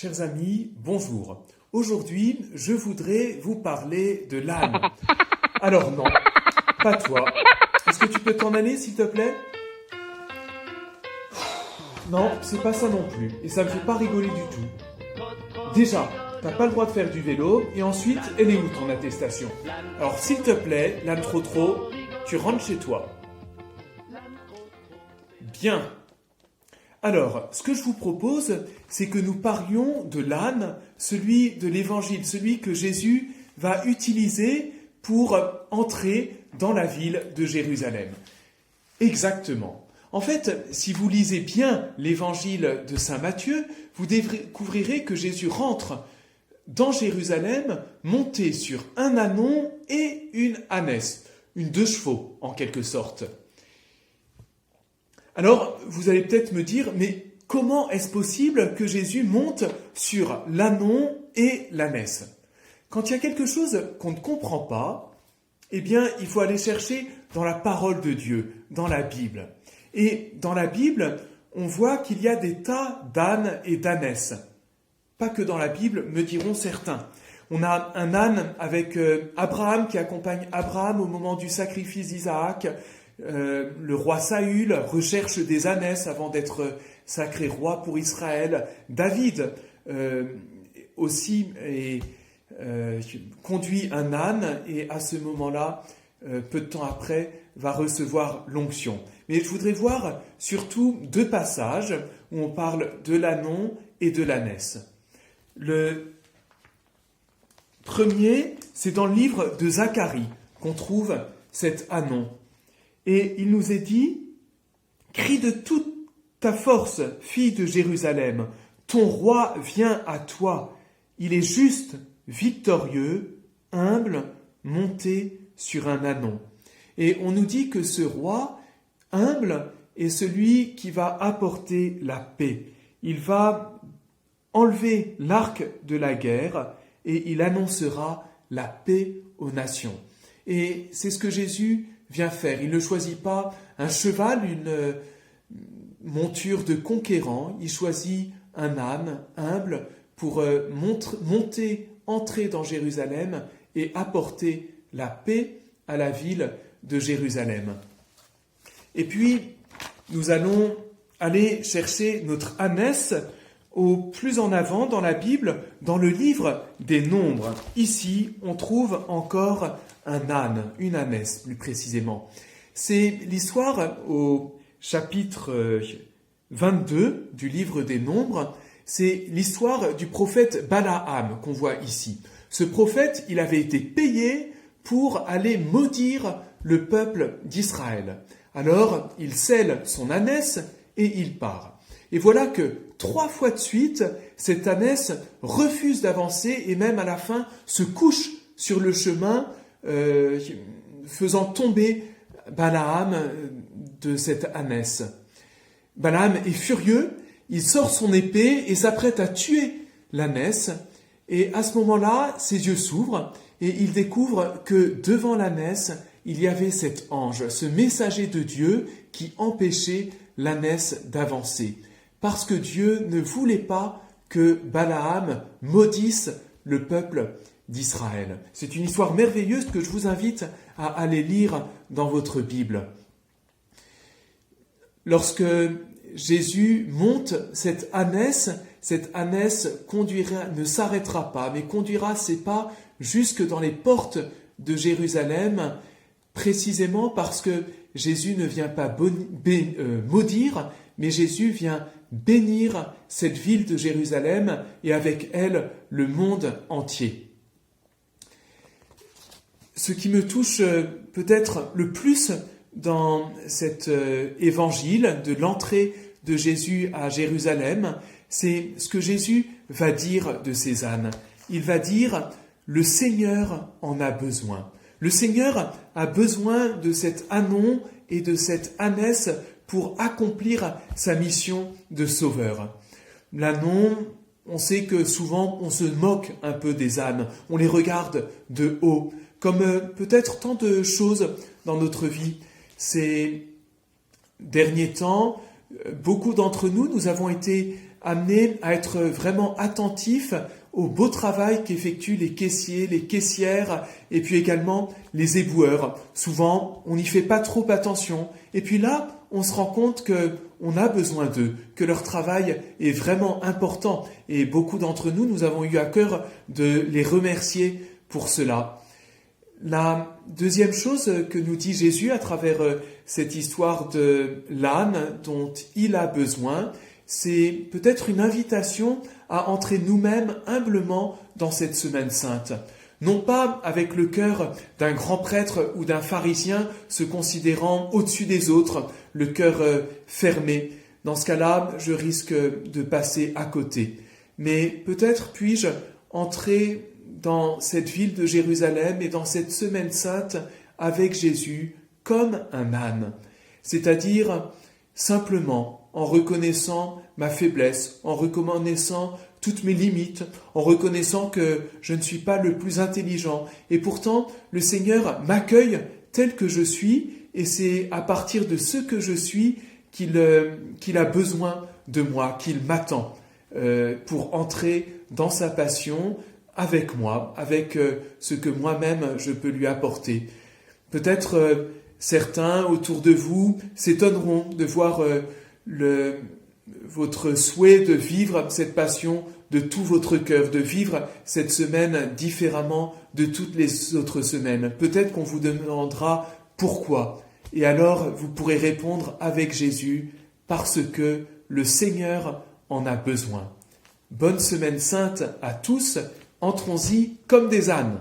Chers amis, bonjour. Aujourd'hui, je voudrais vous parler de l'âne. Alors non, pas toi. Est-ce que tu peux t'en aller, s'il te plaît? Non, c'est pas ça non plus. Et ça me fait pas rigoler du tout. Déjà, t'as pas le droit de faire du vélo. Et ensuite, elle est où ton attestation? Alors s'il te plaît, l'âne trop, tu rentres chez toi. Bien. Alors, ce que je vous propose, c'est que nous parlions de l'âne, celui de l'Évangile, celui que Jésus va utiliser pour entrer dans la ville de Jérusalem. Exactement. En fait, si vous lisez bien l'Évangile de saint Matthieu, vous découvrirez que Jésus rentre dans Jérusalem monté sur un ânon et une ânesse, une 2 chevaux en quelque sorte. Alors, vous allez peut-être me dire, mais comment est-ce possible que Jésus monte sur l'ânon et l'ânesse? Quand il y a quelque chose qu'on ne comprend pas, eh bien, il faut aller chercher dans la parole de Dieu, dans la Bible. Et dans la Bible, on voit qu'il y a des tas d'ânes et d'ânesses. Pas que dans la Bible, me diront certains. On a un âne avec Abraham qui accompagne Abraham au moment du sacrifice d'Isaac. Le roi Saül recherche des ânesses avant d'être sacré roi pour Israël. David aussi conduit un âne et à ce moment-là, peu de temps après, va recevoir l'onction. Mais je voudrais voir surtout 2 passages où on parle de l'ânon et de l'ânesse. Le premier, c'est dans le livre de Zacharie qu'on trouve cet ânon. Et il nous est dit, « Crie de toute ta force, fille de Jérusalem, ton roi vient à toi. Il est juste, victorieux, humble, monté sur un ânon. » Et on nous dit que ce roi, humble, est celui qui va apporter la paix. Il va enlever l'arc de la guerre et il annoncera la paix aux nations. Et c'est ce que Jésus vient faire. Il ne choisit pas un cheval, une monture de conquérant. Il choisit un âne humble pour entrer dans Jérusalem et apporter la paix à la ville de Jérusalem. Et puis, nous allons aller chercher notre ânesse au plus en avant dans la Bible, dans le livre des Nombres. Ici, on trouve encore un âne, une ânesse plus précisément. C'est l'histoire au chapitre 22 du livre des Nombres. C'est l'histoire du prophète Balaam qu'on voit ici. Ce prophète, il avait été payé pour aller maudire le peuple d'Israël. Alors, il scelle son ânesse et il part. Et voilà que 3 fois de suite, cette ânesse refuse d'avancer et même à la fin se couche sur le chemin, faisant tomber Balaam de cette ânesse. Balaam est furieux, il sort son épée et s'apprête à tuer l'ânesse. Et à ce moment-là, ses yeux s'ouvrent et il découvre que devant l'ânesse, il y avait cet ange, ce messager de Dieu qui empêchait l'ânesse d'avancer. Parce que Dieu ne voulait pas que Balaam maudisse le peuple d'Israël. C'est une histoire merveilleuse que je vous invite à aller lire dans votre Bible. Lorsque Jésus monte cette ânesse ne s'arrêtera pas, mais conduira ses pas jusque dans les portes de Jérusalem, précisément parce que Jésus ne vient pas maudire, mais Jésus vient bénir cette ville de Jérusalem et avec elle le monde entier. Ce qui me touche peut-être le plus dans cet évangile de l'entrée de Jésus à Jérusalem, c'est ce que Jésus va dire de ces ânes. Il va dire « Le Seigneur en a besoin ». Le Seigneur a besoin de cet ânon et de cette ânesse pour accomplir sa mission de sauveur. L'ânon, on sait que souvent on se moque un peu des ânes, on les regarde de haut, comme peut-être tant de choses dans notre vie. Ces derniers temps, beaucoup d'entre nous avons été amenés à être vraiment attentifs au beau travail qu'effectuent les caissiers, les caissières et puis également les éboueurs. Souvent, on n'y fait pas trop attention. Et puis là, on se rend compte qu'on a besoin d'eux, que leur travail est vraiment important. Et beaucoup d'entre nous, nous avons eu à cœur de les remercier pour cela. La deuxième chose que nous dit Jésus à travers cette histoire de l'âne dont il a besoin, c'est peut-être une invitation à entrer nous-mêmes humblement dans cette semaine sainte. Non pas avec le cœur d'un grand prêtre ou d'un pharisien se considérant au-dessus des autres, le cœur fermé. Dans ce cas-là, je risque de passer à côté. Mais peut-être puis-je entrer dans cette ville de Jérusalem et dans cette semaine sainte avec Jésus comme un âne, c'est-à-dire simplement en reconnaissant ma faiblesse, en reconnaissant toutes mes limites, en reconnaissant que je ne suis pas le plus intelligent. Et pourtant, le Seigneur m'accueille tel que je suis, et c'est à partir de ce que je suis qu'il a besoin de moi, qu'il m'attend pour entrer dans sa passion avec moi, avec ce que moi-même je peux lui apporter. Peut-être certains autour de vous s'étonneront de voir votre souhait de vivre cette passion de tout votre cœur, de vivre cette semaine différemment de toutes les autres semaines. Peut-être qu'on vous demandera pourquoi. Et alors vous pourrez répondre avec Jésus, parce que le Seigneur en a besoin. Bonne semaine sainte à tous, entrons-y comme des ânes.